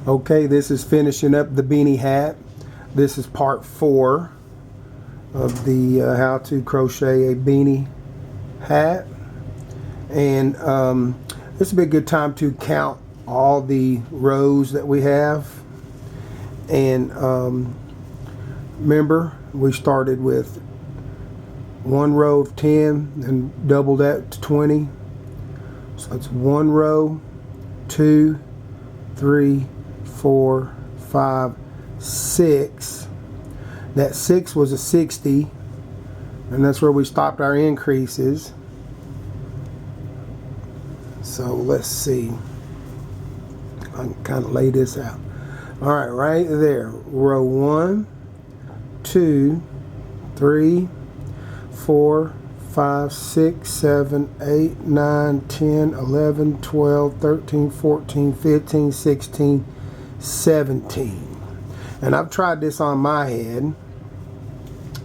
Okay, this is finishing up the beanie hat. This is part 4 of the how to crochet a beanie hat. And this would be a good time to count all the rows that we have. And remember, we started with one row of 10 and double that to 20. So it's 1 row, 2, 3, 4, 5, 6. That 6 was a 60, and that's where we stopped our increases. So let's see. I can kind of lay this out. All right, right there. Row 1, 2, 3, 4, 5, 6, 7, 8, 9, 10, 11, 12, 13, 14, 15, 16, 17. And I've tried this on my head,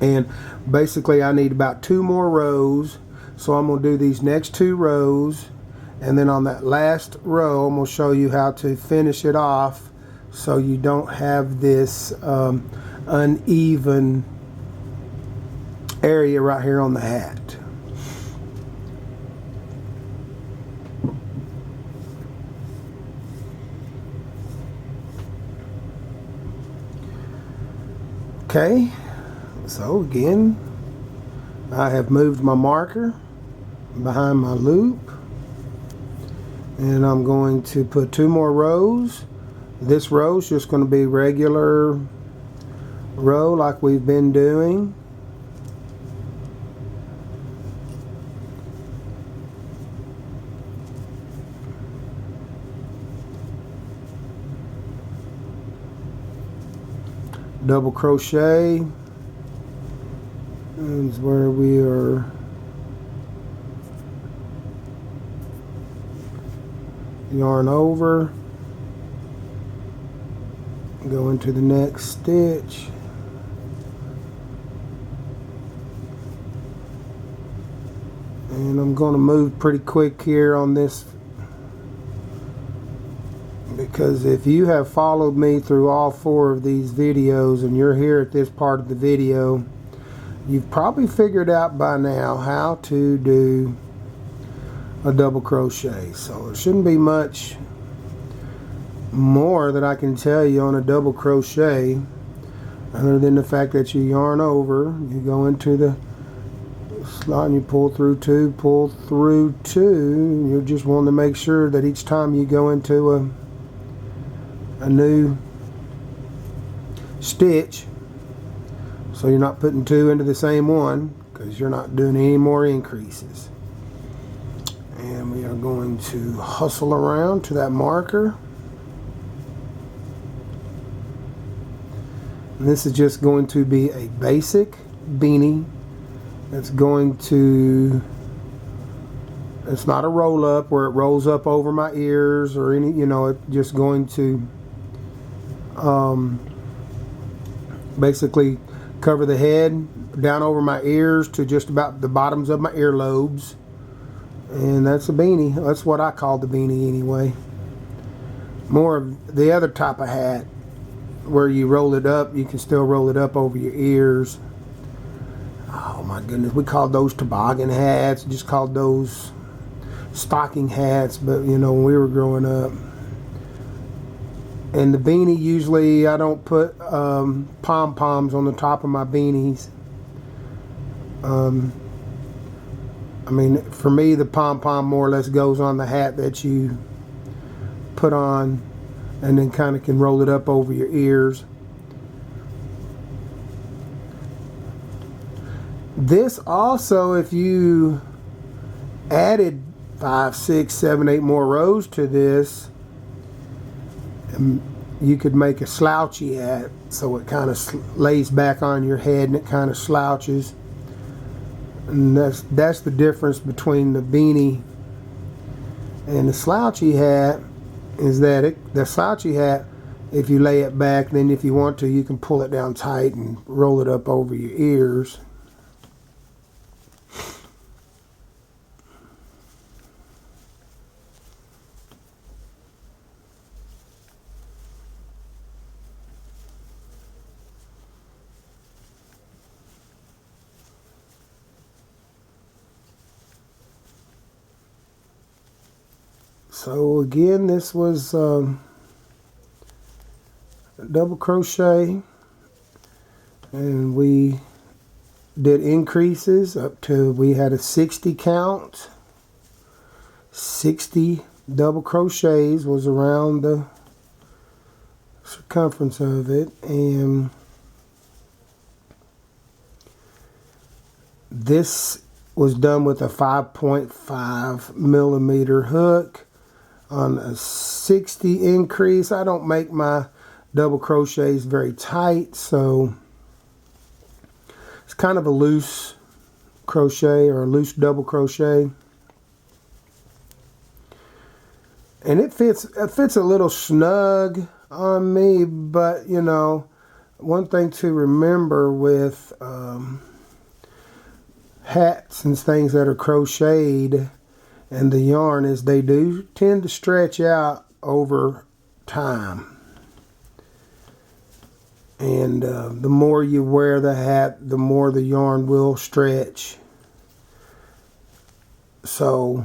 and basically I need about 2 more rows. So I'm going to do these next 2 rows, and then on that last row I'm going to show you how to finish it off so you don't have this uneven area right here on the hat. Okay, so again, I have moved my marker behind my loop, and I'm going to put 2 more rows. This row is just going to be regular row like we've been doing. Double crochet is where we are yarn over, go into the next stitch, and I'm going to move pretty quick here on this, because if you have followed me through all 4 of these videos and you're here at this part of the video, you've probably figured out by now how to do a double crochet. So there shouldn't be much more that I can tell you on a double crochet other than the fact that you yarn over, you go into the slot and you pull through 2, pull through 2. You're just wanting to make sure that each time you go into a new stitch, so you're not putting 2 into the same one, because you're not doing any more increases. And we are going to hustle around to that marker, and this is just going to be a basic beanie. It's going to, it's not a roll up where it rolls up over my ears or any, you know, it's just going to basically cover the head down over my ears to just about the bottoms of my earlobes, and that's a beanie. That's what I call the beanie anyway. More of the other type of hat where you roll it up, you can still roll it up over your ears. Oh my goodness, we called those toboggan hats, just called those stocking hats, but you know, when we were growing up. And the beanie, usually I don't put pom-poms on the top of my beanies. I mean, for me, the pom-pom more or less goes on the hat that you put on, and then kind of can roll it up over your ears. This also, if you added 5, 6, 7, 8 more rows to this, you could make a slouchy hat, so it kind of lays back on your head and it kind of slouches. And that's the difference between the beanie and the slouchy hat, is that the slouchy hat, if you lay it back, then if you want to, you can pull it down tight and roll it up over your ears. So again, this was double crochet, and we did increases up to, we had a 60 count. 60 double crochets was around the circumference of it, and this was done with a 5.5 millimeter hook on a 60 increase. I don't make my double crochets very tight, so it's kind of a loose crochet, or a loose double crochet, and it fits a little snug on me. But you know, one thing to remember with hats and things that are crocheted and the yarn is they do tend to stretch out over time. And the more you wear the hat, the more the yarn will stretch. So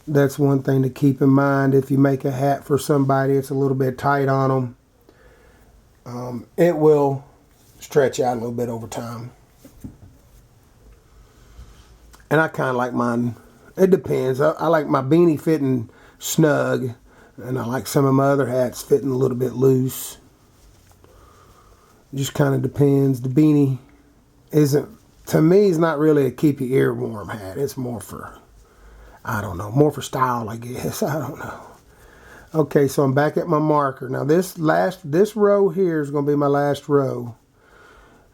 that's one thing to keep in mind. If you make a hat for somebody, it's a little bit tight on them. It will stretch out a little bit over time. And I kind of like mine. It depends. I like my beanie fitting snug, and I like some of my other hats fitting a little bit loose. It just kind of depends. The beanie isn't, to me, it's not really a keep your ear warm hat. It's more for, I don't know, more for style, I guess. I don't know. Okay, so I'm back at my marker. Now this row here is going to be my last row.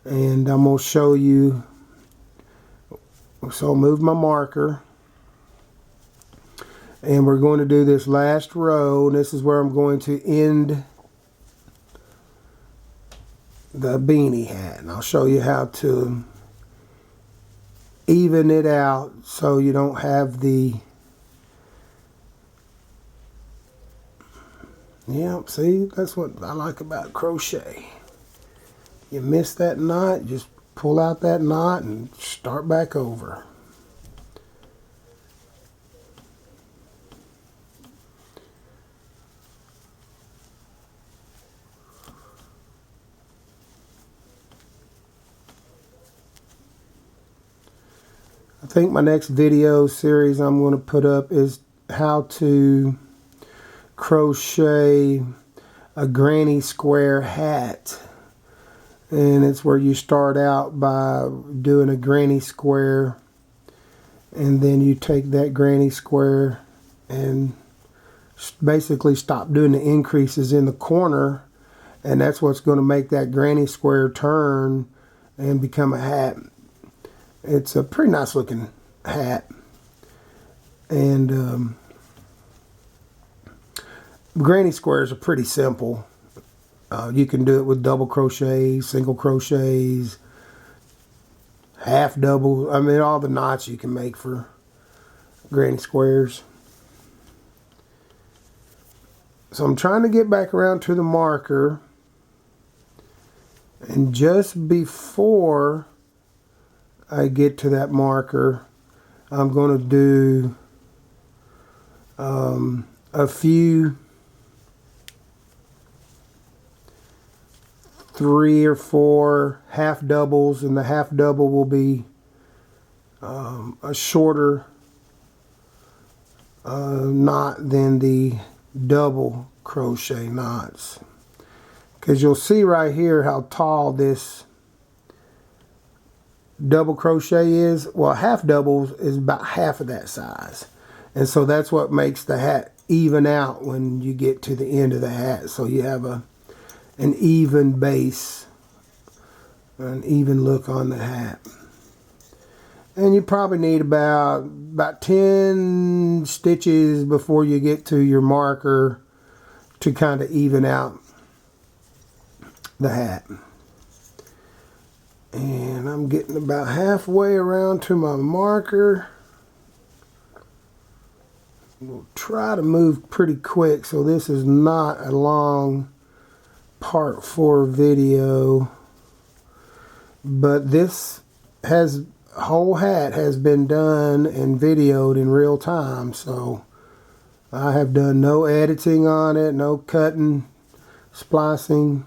And I'm going to show you. So I'll move my marker. And we're going to do this last row. And this is where I'm going to end the beanie hat. And I'll show you how to even it out so you don't have the, yeah, see, that's what I like about crochet. You miss that knot, just pull out that knot and start back over. I think my next video series I'm going to put up is how to crochet a granny square hat. And it's where you start out by doing a granny square, and then you take that granny square and basically stop doing the increases in the corner, and that's what's going to make that granny square turn and become a hat. It's a pretty nice looking hat, and granny squares are pretty simple. You can do it with double crochets, single crochets, half double. I mean, all the knots you can make for granny squares. So I'm trying to get back around to the marker. And just before I get to that marker, I'm going to do a few 3 or 4 half doubles, and the half double will be a shorter knot than the double crochet knots, because you'll see right here how tall this double crochet is. Well, half doubles is about half of that size, and so that's what makes the hat even out when you get to the end of the hat, so you have an even base, an even look on the hat. And you probably need about 10 stitches before you get to your marker to kind of even out the hat. And I'm getting about halfway around to my marker. We'll try to move pretty quick, so this is not a long part 4 video, but this has whole hat has been done and videoed in real time, so I have done no editing on it, no cutting, splicing,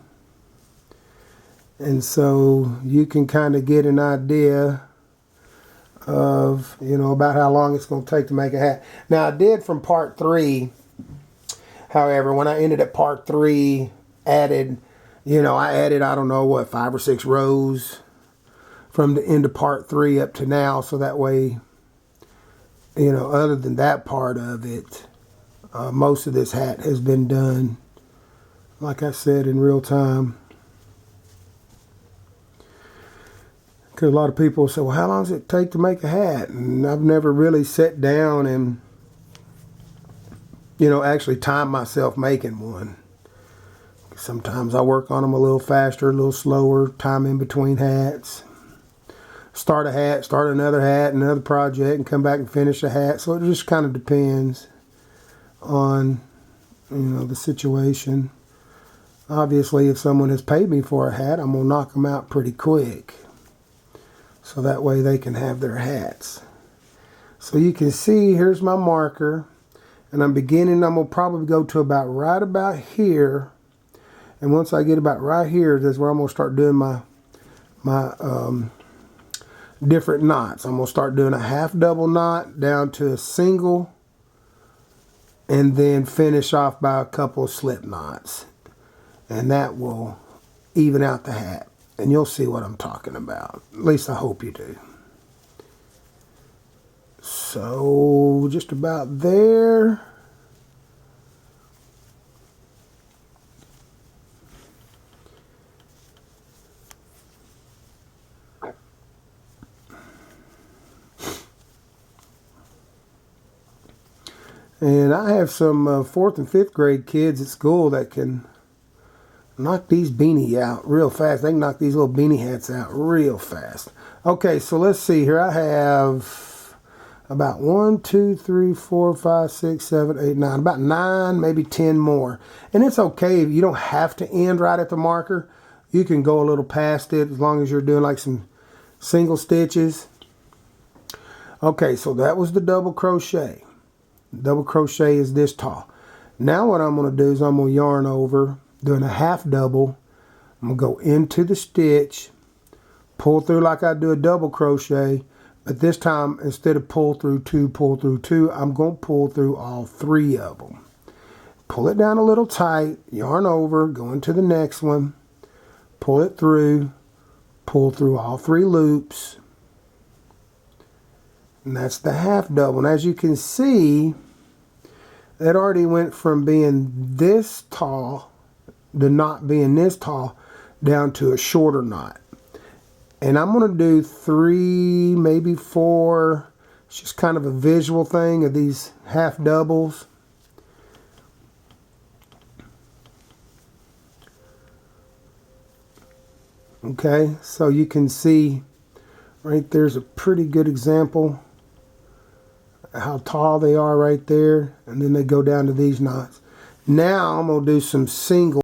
and so you can kind of get an idea of, you know, about how long it's going to take to make a hat. Now I did from part 3, however, when I ended at part 3, added, you know, I added, I don't know what, 5 or 6 rows from the end of part 3 up to now, so that way, you know, other than that part of it, most of this hat has been done, like I said, in real time. Because a lot of people say, well, how long does it take to make a hat? And I've never really sat down and, you know, actually timed myself making one. Sometimes I work on them a little faster, a little slower, time in between hats. Start a hat, start another hat, another project, and come back and finish a hat. So it just kind of depends on, you know, the situation. Obviously, if someone has paid me for a hat, I'm going to knock them out pretty quick, so that way they can have their hats. So you can see, here's my marker, and I'm going to probably go to about right about here. And once I get about right here, that's where I'm going to start doing my different knots. I'm going to start doing a half double knot down to a single, and then finish off by a couple of slip knots. And that will even out the hat. And you'll see what I'm talking about. At least I hope you do. So, just about there. And I have some 4th and 5th grade kids at school that can knock these beanie out real fast. They can knock these little beanie hats out real fast. Okay, so let's see here. I have about 1, 2, 3, 4, 5, 6, 7, 8, 9. About 9, maybe 10 more. And it's okay. You don't have to end right at the marker. You can go a little past it as long as you're doing like some single stitches. Okay, so that was the double crochet. Double crochet is this tall. Now what I'm going to do is I'm going to yarn over, doing a half double. I'm going to go into the stitch, pull through like I do a double crochet, but this time instead of pull through 2, I'm going to pull through all 3 of them. Pull it down a little tight, yarn over, go into the next one, pull it through, pull through all 3 loops, and that's the half double. And as you can see, it already went from being this tall to not being this tall down to a shorter knot. And I'm going to do 3, maybe 4. It's just kind of a visual thing of these half doubles. Okay, so you can see right there's a pretty good example how tall they are right there, and then they go down to these knots. Now I'm going to do some single